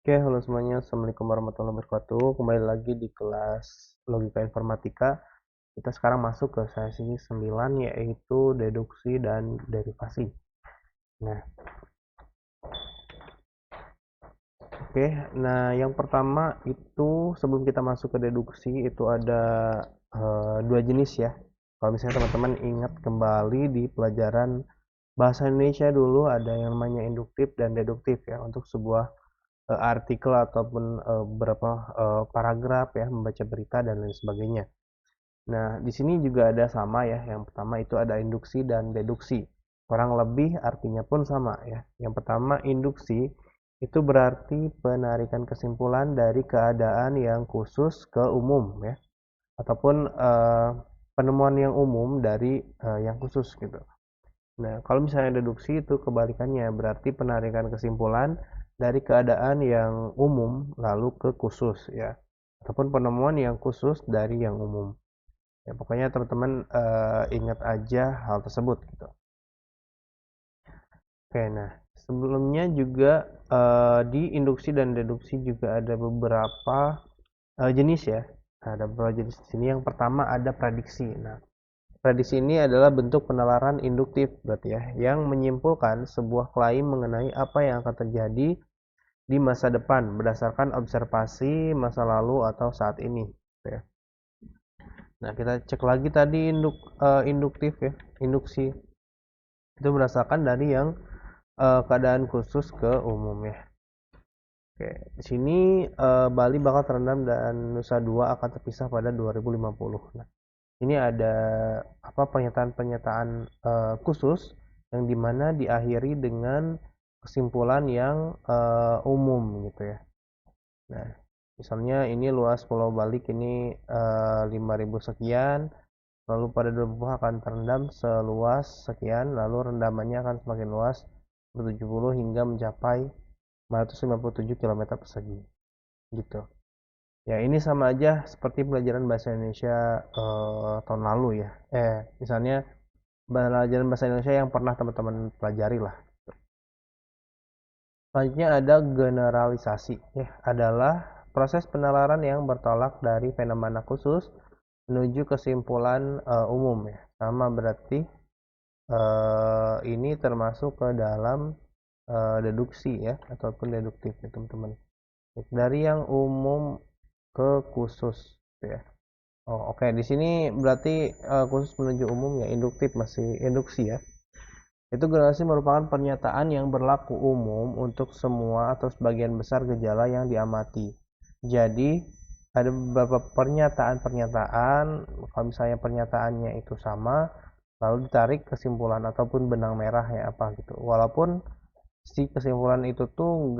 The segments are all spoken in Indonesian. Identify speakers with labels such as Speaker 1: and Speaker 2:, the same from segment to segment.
Speaker 1: Oke, halo semuanya. Assalamualaikum warahmatullahi wabarakatuh. Kembali lagi di kelas Logika Informatika. Kita sekarang masuk ke sesi 9 yaitu deduksi dan derivasi. Nah, oke. Nah, yang pertama itu sebelum kita masuk ke deduksi itu ada dua jenis ya. Kalau misalnya teman-teman ingat kembali di pelajaran bahasa Indonesia dulu ada yang namanya induktif dan deduktif ya untuk sebuah artikel ataupun beberapa paragraf ya, membaca berita dan lain sebagainya. Nah, di sini juga ada sama ya. Yang pertama itu ada induksi dan deduksi. Kurang lebih artinya pun sama ya. Yang pertama induksi itu berarti penarikan kesimpulan dari keadaan yang khusus ke umum ya, ataupun penemuan yang umum dari yang khusus gitu. Nah, kalau misalnya deduksi itu kebalikannya, berarti penarikan kesimpulan dari keadaan yang umum lalu ke khusus ya, ataupun penemuan yang khusus dari yang umum. Ya, pokoknya teman-teman ingat aja hal tersebut gitu. Oke, nah sebelumnya juga di induksi dan deduksi juga ada beberapa jenis ya. Nah, ada beberapa jenis di sini. Yang pertama ada prediksi. Nah, prediksi ini adalah bentuk penalaran induktif berarti ya, yang menyimpulkan sebuah klaim mengenai apa yang akan terjadi di masa depan berdasarkan observasi masa lalu atau saat ini. Gitu ya. Nah, kita cek lagi tadi induktif ya, induksi itu berdasarkan dari yang keadaan khusus ke umum ya. Oke, di sini Bali bakal terendam dan Nusa Dua akan terpisah pada 2050. Nah, ini ada apa pernyataan-pernyataan khusus yang dimana diakhiri dengan kesimpulan yang umum gitu ya. Nah, misalnya ini luas Pulau Balik ini 5.000 sekian, lalu pada 2020 akan terendam seluas sekian, lalu rendamannya akan semakin luas 70 hingga mencapai 457 km persegi gitu. Ya, ini sama aja seperti pelajaran bahasa Indonesia tahun lalu ya. Misalnya pelajaran bahasa Indonesia yang pernah teman-teman pelajari lah. Selanjutnya ada generalisasi. Ya, adalah proses penalaran yang bertolak dari fenomena khusus menuju kesimpulan umum ya. Sama berarti ini termasuk ke dalam deduksi ya ataupun deduktif ya teman-teman. Dari yang umum ke khusus ya. Oh, oke. Di sini berarti khusus menuju umum ya, induktif masih induksi ya. Itu generasi merupakan pernyataan yang berlaku umum untuk semua atau sebagian besar gejala yang diamati. Jadi, ada beberapa pernyataan-pernyataan, kalau misalnya pernyataannya itu sama, lalu ditarik kesimpulan ataupun benang merah ya apa gitu. Walaupun si kesimpulan itu tuh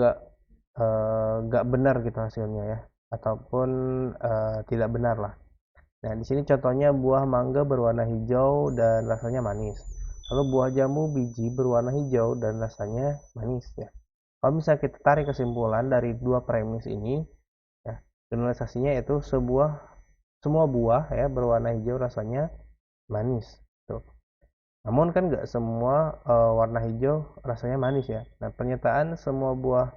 Speaker 1: nggak benar gitu hasilnya ya, ataupun tidak benar lah. Nah, di sini contohnya buah mangga berwarna hijau dan rasanya manis. Lalu buah jambu biji berwarna hijau dan rasanya manis ya. Kalau misalnya kita tarik kesimpulan dari dua premis ini, ya, generalisasinya itu semua buah ya berwarna hijau rasanya manis. Tuh. Namun kan nggak semua warna hijau rasanya manis ya. Nah, pernyataan semua buah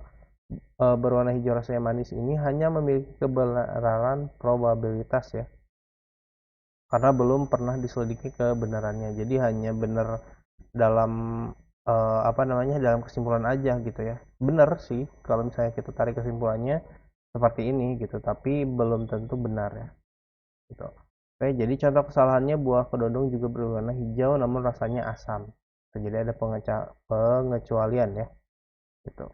Speaker 1: berwarna hijau rasanya manis ini hanya memiliki kebenaran probabilitas ya, karena belum pernah diselidiki kebenarannya. Jadi hanya benar dalam apa namanya dalam kesimpulan aja gitu ya. Benar sih kalau misalnya kita tarik kesimpulannya seperti ini gitu, tapi belum tentu benar ya. Gitu. Oke, jadi contoh kesalahannya buah kedondong juga berwarna hijau namun rasanya asam. Jadi ada pengecualian ya. Gitu.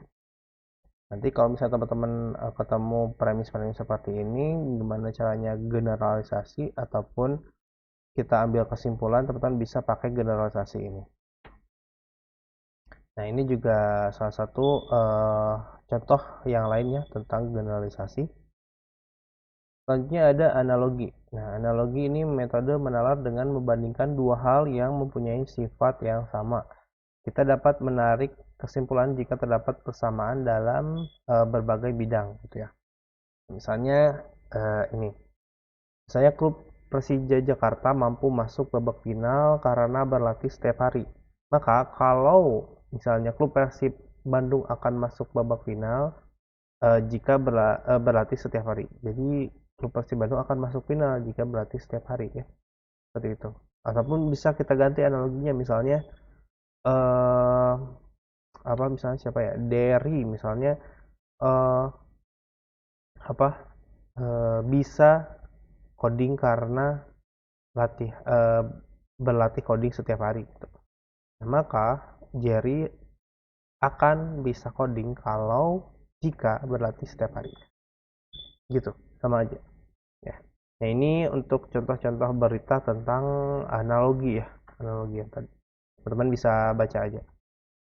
Speaker 1: Nanti kalau misalnya teman-teman ketemu premis-premis seperti ini, gimana caranya generalisasi ataupun kita ambil kesimpulan, teman-teman bisa pakai generalisasi ini. Nah, ini juga salah satu contoh yang lainnya tentang generalisasi. Selanjutnya ada analogi. Nah, analogi ini metode menalar dengan membandingkan dua hal yang mempunyai sifat yang sama. Kita dapat menarik kesimpulan jika terdapat persamaan dalam berbagai bidang, gitu ya. Misalnya ini, saya klub Persija Jakarta mampu masuk babak final karena berlatih setiap hari. Maka kalau misalnya klub Persib Bandung akan masuk babak final, jika berlatih setiap hari. Jadi klub Persib Bandung akan masuk final jika berlatih setiap hari ya. Seperti itu. Ataupun bisa kita ganti analoginya misalnya eh apa misalnya siapa ya? Derry misalnya eh apa bisa coding karena berlatih coding setiap hari gitu. Nah, maka Jerry akan bisa coding kalau jika berlatih setiap hari gitu, sama aja ya. Nah, ini untuk contoh-contoh berita tentang analogi ya, analogi yang tadi teman-teman bisa baca aja.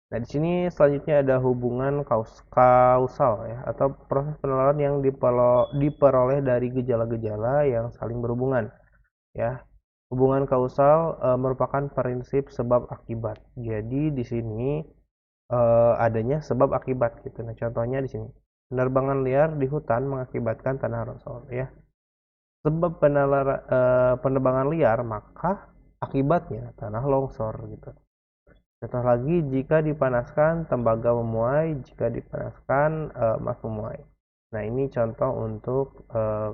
Speaker 1: Nah, di sini selanjutnya ada hubungan kausal ya, atau proses penularan yang diperoleh dari gejala-gejala yang saling berhubungan ya. Hubungan kausal merupakan prinsip sebab akibat. Jadi di sini adanya sebab akibat gitu. Nah, contohnya di sini. Penerbangan liar di hutan mengakibatkan tanah longsor ya. Sebab penerbangan liar maka akibatnya tanah longsor gitu. Contoh lagi, jika dipanaskan tembaga memuai, jika dipanaskan emas memuai. Nah, ini contoh untuk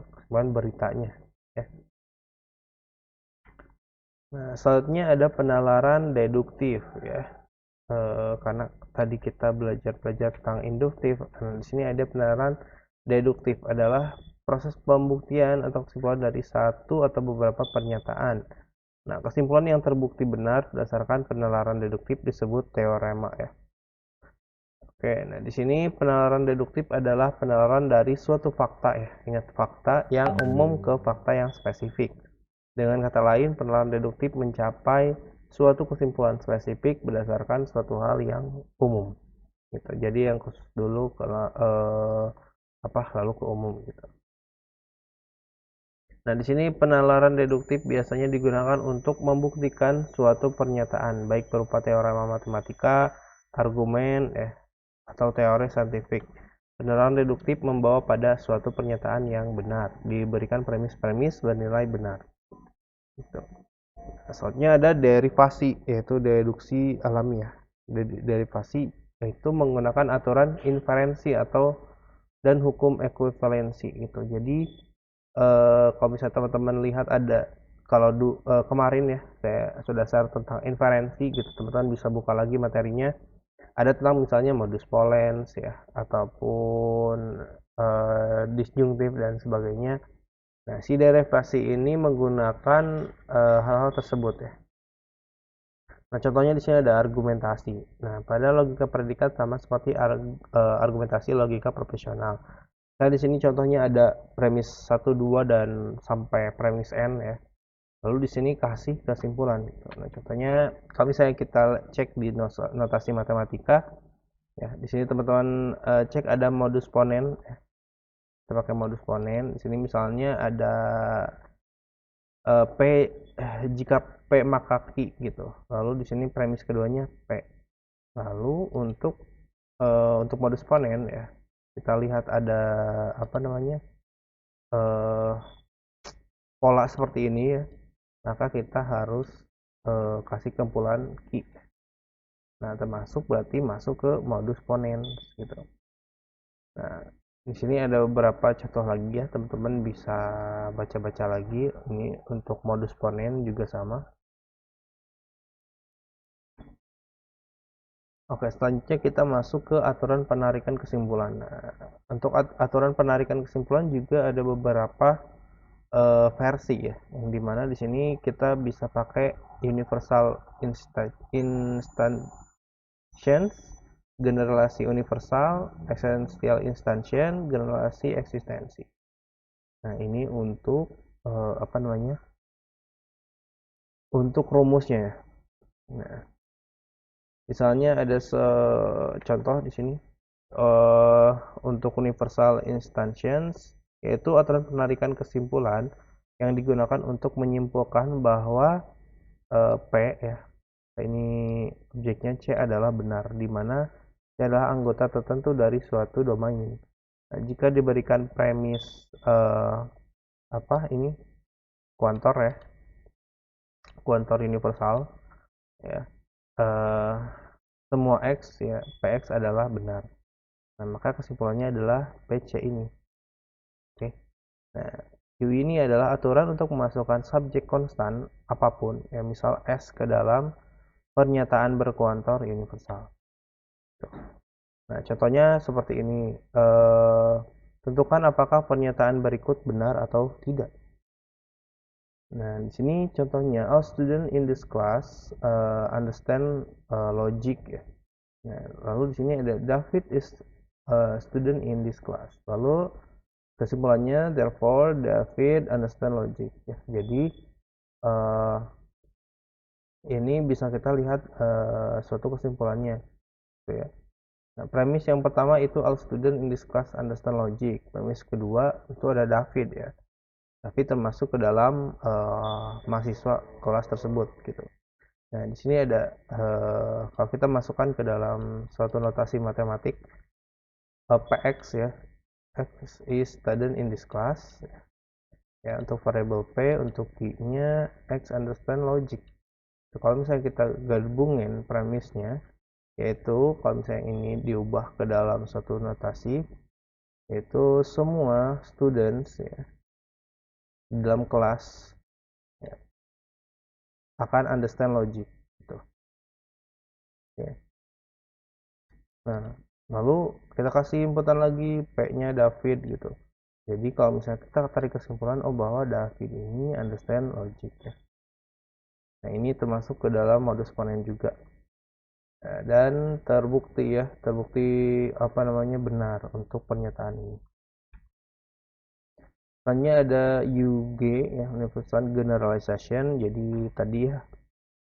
Speaker 1: kesimpulan beritanya ya. Nah, selanjutnya ada penalaran deduktif ya. Karena tadi kita belajar tentang induktif, nah, di sini ada penalaran deduktif adalah proses pembuktian atau kesimpulan dari satu atau beberapa pernyataan. Nah, kesimpulan yang terbukti benar berdasarkan penalaran deduktif disebut teorema ya. Oke, nah di sini penalaran deduktif adalah penalaran dari suatu fakta ya. Ingat, fakta yang umum ke fakta yang spesifik. Dengan kata lain, penalaran deduktif mencapai suatu kesimpulan spesifik berdasarkan suatu hal yang umum. Gitu. Jadi yang khusus dulu ke lalu ke umum gitu. Nah, di sini penalaran deduktif biasanya digunakan untuk membuktikan suatu pernyataan, baik berupa teorema matematika, argumen, atau teori saintifik. Penalaran deduktif membawa pada suatu pernyataan yang benar, diberikan premis-premis bernilai benar. Gitu. Selanjutnya ada derivasi, yaitu deduksi alamiah. Derivasi yaitu menggunakan aturan inferensi atau dan hukum ekuivalensi gitu. Jadi kalau misalnya teman-teman lihat ada kalau kemarin ya saya sudah share tentang inferensi gitu, teman-teman bisa buka lagi materinya. Ada tentang misalnya modus ponens ya, ataupun disjunktif dan sebagainya. Nah, si derivasi ini menggunakan hal-hal tersebut ya. Nah, contohnya di sini ada argumentasi. Nah, pada logika predikat sama seperti argumentasi logika profesional. Nah, di sini contohnya ada premis 1, 2 dan sampai premis N ya. Lalu di sini kasih kesimpulan. Nah, contohnya kalau misalnya kita cek di notasi matematika ya, di sini teman-teman cek ada modus ponen ya. Kita pakai modus ponen. Di sini misalnya ada P jika P maka Q gitu. Lalu di sini premis keduanya P. Lalu untuk modus ponen ya, kita lihat ada apa namanya? eh, pola seperti ini ya, maka kita harus kasih kesimpulan Q. Nah, termasuk berarti masuk ke modus ponens gitu. Nah, di sini ada beberapa contoh lagi ya, teman-teman bisa baca-baca lagi. Ini untuk modus ponen juga sama. Oke, selanjutnya kita masuk ke aturan penarikan kesimpulan. Nah, untuk aturan penarikan kesimpulan juga ada beberapa versi ya, yang dimana di sini kita bisa pakai universal instantiations, generasi universal, essential instantiation, generasi eksistensi. Nah, ini untuk apa namanya? Untuk rumusnya ya. Nah, misalnya ada contoh di sini untuk universal instantiations, yaitu aturan penarikan kesimpulan yang digunakan untuk menyimpulkan bahwa P ya, ini objeknya C adalah benar, di mana C adalah anggota tertentu dari suatu domain. Nah, jika diberikan premis apa ini kuantor ya, kuantor universal ya, semua X ya, Px adalah benar. Nah, maka kesimpulannya adalah PC ini. Oke. Nah, Q ini adalah aturan untuk memasukkan subjek konstan apapun, ya misal S ke dalam pernyataan berkuantor universal. Nah, contohnya seperti ini. Tentukan apakah pernyataan berikut benar atau tidak. Nah, di sini contohnya, all student in this class understand logic ya. Nah, lalu di sini ada David is a student in this class. Lalu kesimpulannya, therefore David understand logic. Ya, jadi ini bisa kita lihat suatu kesimpulannya, gitu ya. Nah, premis yang pertama itu all student in this class understand logic. Premis kedua itu ada David ya. David termasuk ke dalam mahasiswa kelas tersebut gitu. Nah, di sini ada kalau kita masukkan ke dalam suatu notasi matematik, PX ya. X is student in this class. Ya, untuk variable P, untuk Q-nya X understand logic. Kalau misalnya kita gabungin premisnya, yaitu kalau misalnya ini diubah ke dalam suatu notasi, yaitu semua students ya, di dalam kelas ya, akan understand logic gitu. Ya. Nah, lalu kita kasih inputan lagi P-nya David gitu. Jadi kalau misalnya kita tarik kesimpulan, oh bahwa David ini understand logic ya. Nah, ini termasuk ke dalam modus ponens juga. Nah, dan terbukti apa namanya benar untuk pernyataan ini. Selanjutnya ada UG ya, universal generalization. Jadi tadi ya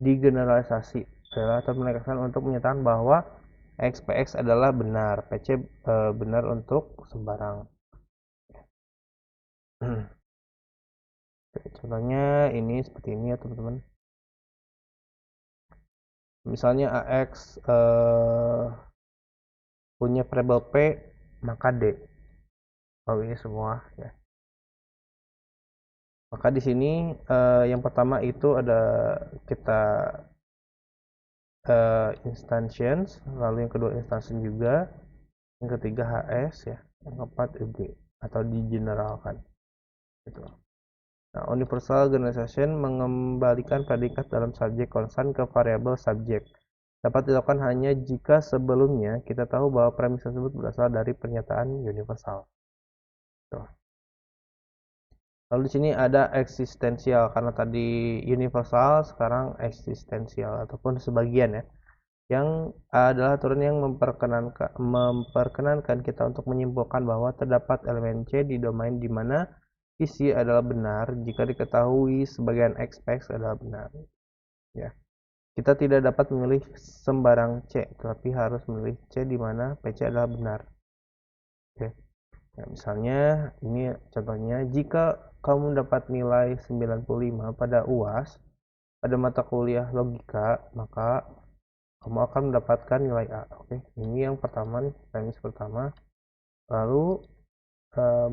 Speaker 1: digeneralisasi adalah atau menekankan untuk menyatakan bahwa XPX adalah benar, PC benar untuk sembarang. Contohnya ini seperti ini ya teman-teman. Misalnya AX punya variabel P, maka D. Oh, ini semua ya. Maka di sini yang pertama itu ada kita instantians, lalu yang kedua instantian juga, yang ketiga HS ya, yang keempat UG atau digeneralkan. Gitu. Nah, universal generalization mengembalikan predikat dalam subjek konstan ke variabel subjek. Dapat dilakukan hanya jika sebelumnya kita tahu bahwa premis tersebut berasal dari pernyataan universal. Tuh. Lalu di sini ada eksistensial, karena tadi universal, sekarang eksistensial ataupun sebagian ya, yang adalah aturan yang memperkenankan kita untuk menyimpulkan bahwa terdapat elemen C di domain di mana isi adalah benar jika diketahui sebagian X adalah benar. Ya, kita tidak dapat memilih sembarang C, tetapi harus memilih C di mana PC adalah benar. Oke. Ya, misalnya ini contohnya, jika kamu dapat nilai 95 pada UAS pada mata kuliah logika, maka kamu akan mendapatkan nilai A. Oke, ini yang pertama nih, premis pertama. Lalu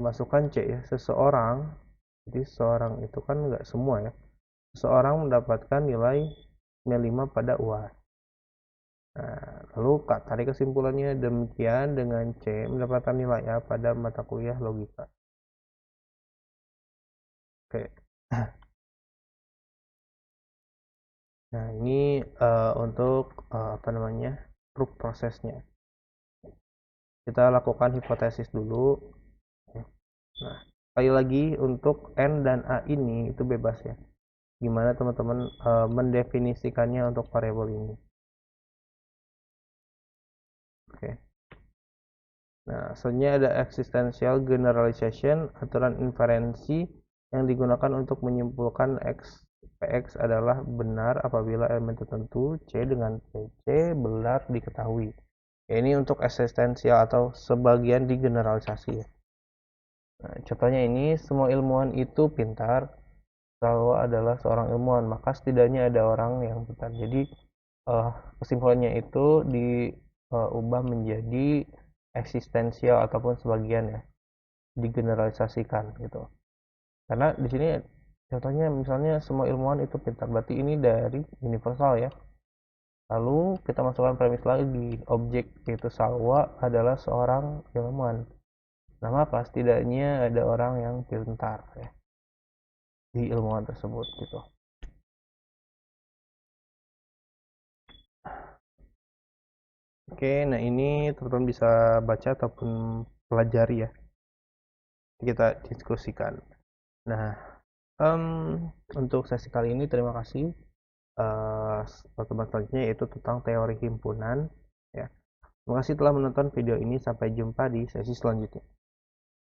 Speaker 1: masukkan C ya, seseorang. Jadi seseorang itu kan nggak semua ya. Seseorang mendapatkan nilai 95 pada UAS. Nah, lalu tarik kesimpulannya, demikian dengan C mendapatkan nilai A pada mata kuliah logika. Oke. Nah, ini untuk apa namanya, proof prosesnya. Kita lakukan hipotesis dulu. Nah, sekali lagi untuk N dan A ini itu bebas ya. Gimana teman-teman mendefinisikannya untuk variabel ini. Oke. Nah, selanjutnya ada existential generalization, aturan inferensi yang digunakan untuk menyimpulkan PX adalah benar apabila elemen tertentu C dengan PC benar diketahui. Ya, ini untuk eksistensial atau sebagian digeneralisasi ya. Nah, contohnya ini, semua ilmuwan itu pintar kalau adalah seorang ilmuwan, maka setidaknya ada orang yang pintar. Jadi kesimpulannya itu diubah menjadi eksistensial ataupun sebagian ya, digeneralisasikan gitu. Karena di sini contohnya misalnya semua ilmuwan itu pintar, berarti ini dari universal ya. Lalu kita masukkan premis lagi, objek yaitu Salwa adalah seorang ilmuwan. Nama apa? Setidaknya ada orang yang pintar ya di ilmuwan tersebut gitu. Oke, nah ini teman-teman bisa baca ataupun pelajari ya. Kita diskusikan. Nah, untuk sesi kali ini terima kasih. Pertemuan selanjutnya yaitu tentang teori himpunan. Ya, terima kasih telah menonton video ini. Sampai jumpa di sesi selanjutnya.